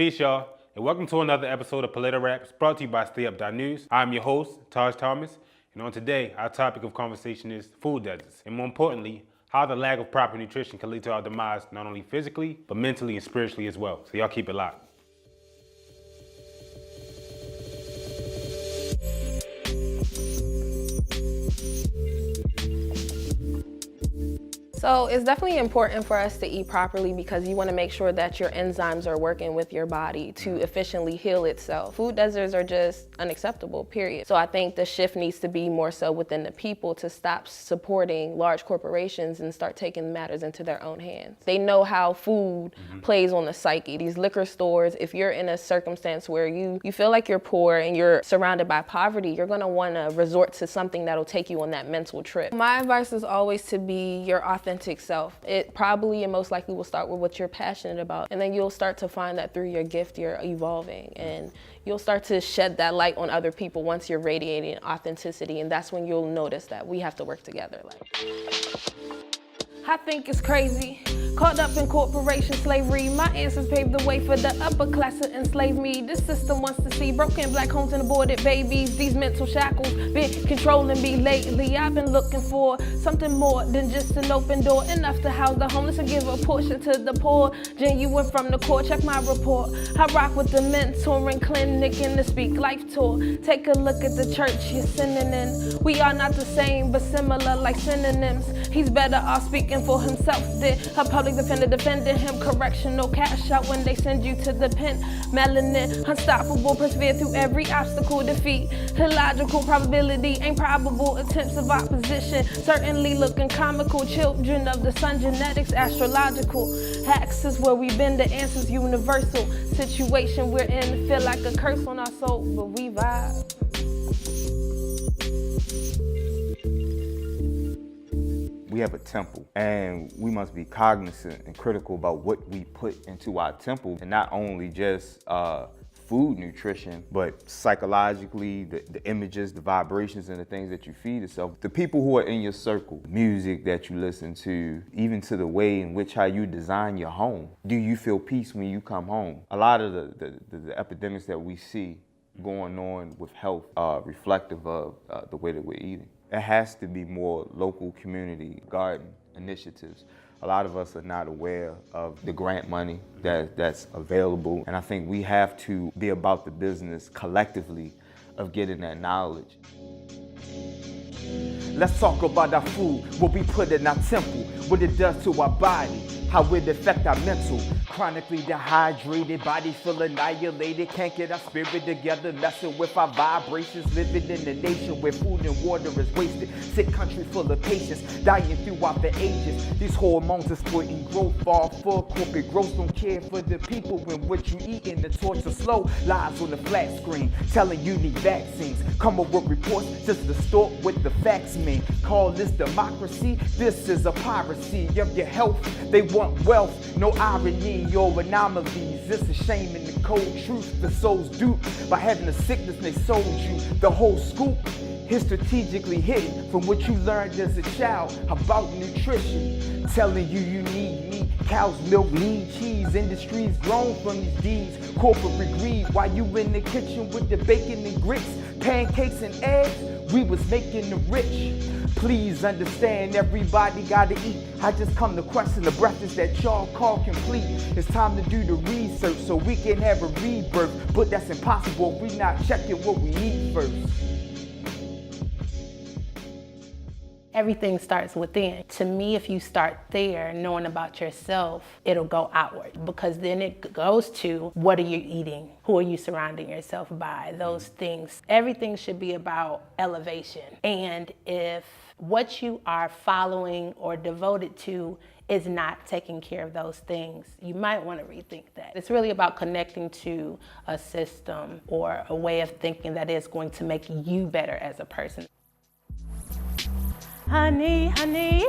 Peace, y'all, and welcome to another episode of PolitiRaps brought to you by StayUp.News. I'm your host, Taj Thomas, and on today, our topic of conversation is food deserts, and more importantly, how the lack of proper nutrition can lead to our demise not only physically, but mentally and spiritually as well. So y'all keep it locked. So it's definitely important for us to eat properly because you want to make sure that your enzymes are working with your body to efficiently heal itself. Food deserts are just unacceptable, period. So I think the shift needs to be more so within the people to stop supporting large corporations and start taking matters into their own hands. They know how food plays on the psyche. These liquor stores, if you're in a circumstance where you feel like you're poor and you're surrounded by poverty, you're going to want to resort to something that'll take you on that mental trip. My advice is always to be your authentic self. It probably and most likely will start with what you're passionate about, and then you'll start to find that through your gift you're evolving, and you'll start to shed that light on other people once you're radiating authenticity, and that's when you'll notice that we have to work together. I think it's crazy. Caught up in corporation slavery. My ancestors paved the way for the upper class to enslave me. This system wants to see broken black homes and aborted babies. These mental shackles been controlling me lately. I've been looking for something more than just an open door. Enough to house the homeless and give a portion to the poor. Genuine from the core, check my report. I rock with the mentoring clinic and the Speak Life tour. Take a look at the church you're sending in. We are not the same, but similar like synonyms. He's better off speaking for himself than a public defender defending him. Correctional cash out when they send you to the pen. Melanin, unstoppable, persevere through every obstacle, defeat. Illogical probability, ain't probable attempts of opposition. Certainly looking comical, children of the sun, genetics, astrological. Hacks is where we been, the answer's universal. Situation we're in, feel like a curse on our soul, but we vibe. We have a temple, and we must be cognizant and critical about what we put into our temple, and not only just food nutrition, but psychologically, the images, the vibrations, and the things that you feed yourself. The people who are in your circle, music that you listen to, even to the way in which how you design your home. Do you feel peace when you come home? A lot of the epidemics that we see going on with health are reflective of the way that we're eating. It has to be more local community garden initiatives. A lot of us are not aware of the grant money that's available, and I think we have to be about the business collectively of getting that knowledge. Let's talk about our food, what we put in our temple, what it does to our body, how it affects our mental. Chronically dehydrated, body feel annihilated, can't get our spirit together, messing with our vibrations, living in a nation where food and water is wasted. Sick country full of patients, dying throughout the ages. These hormones are splitting growth, all for corporate growth, don't care for the people when what you eating. The torch is slow, lies on the flat screen, telling you need vaccines. Come up with reports just to distort what the facts mean. Call this democracy, this is a piracy of your health. They want wealth, no irony or anomalies. It's a shame in the cold truth. The soul's duped by having a sickness they sold you. The whole scoop is strategically hidden from what you learned as a child about nutrition. Telling you need meat, cow's milk, lean cheese. Industries grown from these deeds. Corporate greed while you in the kitchen with the bacon and grits, pancakes and eggs. We was making the rich. Please understand, everybody gotta eat. I just come to question the breakfast that y'all call complete. It's time to do the research so we can have a rebirth. But that's impossible if we not checking what we eat first. Everything starts within. To me, if you start there, knowing about yourself, it'll go outward, because then it goes to what are you eating? Who are you surrounding yourself by? Those things. Everything should be about elevation. And if what you are following or devoted to is not taking care of those things, you might want to rethink that. It's really about connecting to a system or a way of thinking that is going to make you better as a person. Honey, honey,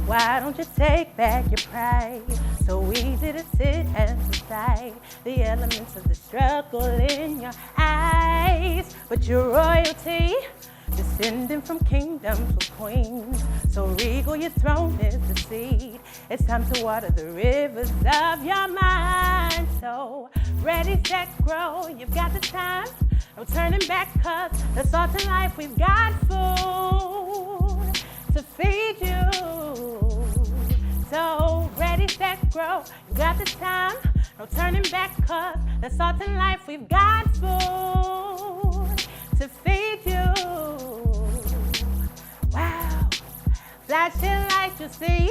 why don't you take back your pride? So easy to sit and decide the elements of the struggle in your eyes. But your royalty, descending from kingdoms with queens. So regal your throne is the seed. It's time to water the rivers of your mind. So ready, set, grow. You've got the time, no turning back, cause the salt in life, we've got food to feed you. So ready, set, grow. You've got the time, no turning back, cause the salt in life, we've got food to feed you. Wow, flashing lights you see,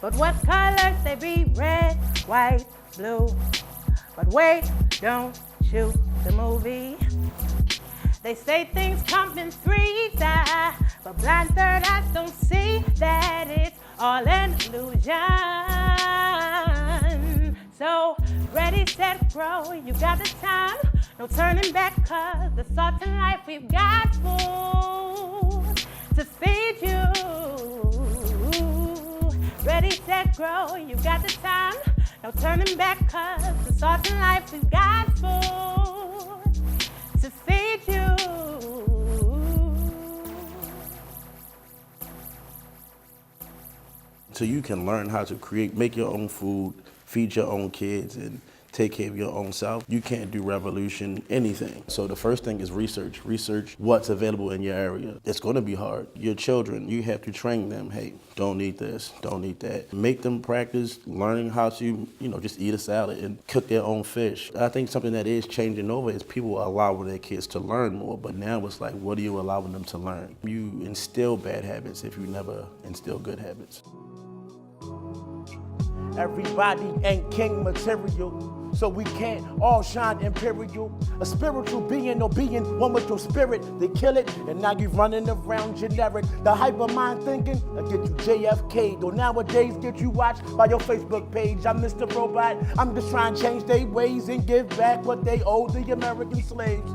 but what colors they be? Red, white, blue. But wait, don't shoot the movie. They say things come in threes, but blind third eyes don't see that it's all an illusion. So ready, set, grow. You got the time, no turning back, cause the salt in life, we've got food to feed you. Ready, set, grow. You got the time, no turning back, cause the salt in life, we've got food to feed you. So you can learn how to make your own food, feed your own kids, and take care of your own self. You can't do revolution, anything. So the first thing is research. Research what's available in your area. It's gonna be hard. Your children, you have to train them, hey, don't eat this, don't eat that. Make them practice learning how to, just eat a salad and cook their own fish. I think something that is changing over is people are allowing their kids to learn more, but now it's like, what are you allowing them to learn? You instill bad habits if you never instill good habits. Everybody ain't king material, so we can't all shine imperial. A spiritual being or being one with your spirit, they kill it, and now you running around generic. The hyper mind thinking, I get you JFK'd, or nowadays get you watched by your Facebook page. I'm Mr. Robot, I'm just trying to change their ways and give back what they owe the American slaves.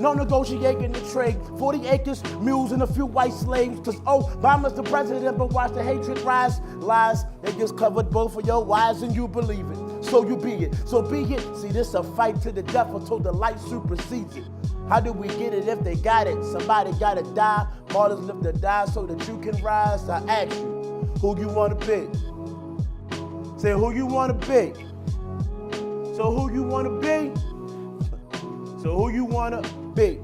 No negotiating the trade. 40 acres, mules, and a few white slaves. Cause Obama's the president, but watch the hatred rise. Lies, they just covered both of your wives and you believe it. So you be it, so be it. See, this a fight to the death until the light supersedes it. How do we get it if they got it? Somebody gotta die. Martyrs live to die so that you can rise. I ask you, who you wanna be? Say who you wanna be. So who you wanna be? So who you wanna be?